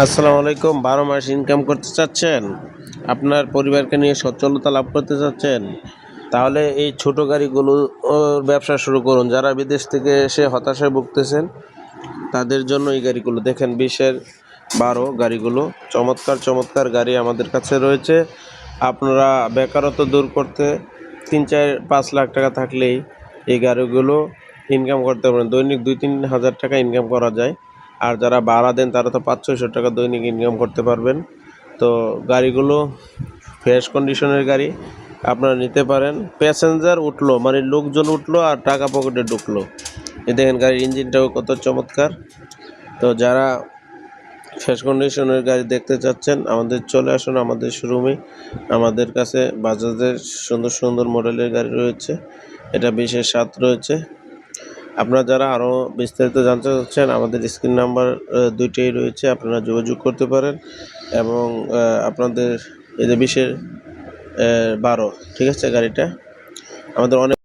আসসালামু আলাইকুম। 12 মাস ইনকাম করতে চাচ্ছেন, আপনার পরিবারকে নিয়ে সচ্ছলতা লাভ করতে চাচ্ছেন, তাহলে এই ছোট গাড়িগুলো ব্যবসা শুরু করুন। যারা বিদেশ থেকে এসে হতাশায় ভুগতেছেন তাদের জন্য এই গাড়িগুলো দেখেন, 20-12 গাড়িগুলো চমৎকার চমৎকার গাড়ি আমাদের কাছে রয়েছে। আপনারা বেকারত্ব দূর করতে 3-4-5 লাখ টাকা থাকলেই এই গাড়িগুলো ইনকাম করতে পারেন। দৈনিক 2-3 হাজার টাকা ইনকাম করা যায়। আর যারা ভাড়া দেন তারা তো 500-600 টাকা দৈনিক ইনকাম করতে পারবেন। তো গাড়িগুলো ফ্রেশ কন্ডিশনের গাড়ি, আপনারা নিতে পারেন। প্যাসেঞ্জার উঠলো মানে লোকজন উঠলো আর টাকা পকেটে ঢুকলো। এই দেখেন গাড়ির ইঞ্জিনটাও কত চমৎকার। তো যারা ফ্রেশ কন্ডিশনের গাড়ি দেখতে চাচ্ছেন আমাদের চলে আসুন আমাদের শোরুমে। আমাদের কাছে বাজাজের সুন্দর সুন্দর মডেলের গাড়ি রয়েছে। এটা 20-7 রয়েছে। আপনারা যারা আরও বিস্তারিত জানতে চাচ্ছেন আমাদের স্ক্রিন নাম্বার দুইটাই রয়েছে, আপনারা যোগাযোগ করতে পারেন। এবং আপনাদের এই যে 20-12 ঠিক আছে গাড়িটা আমাদের অনেক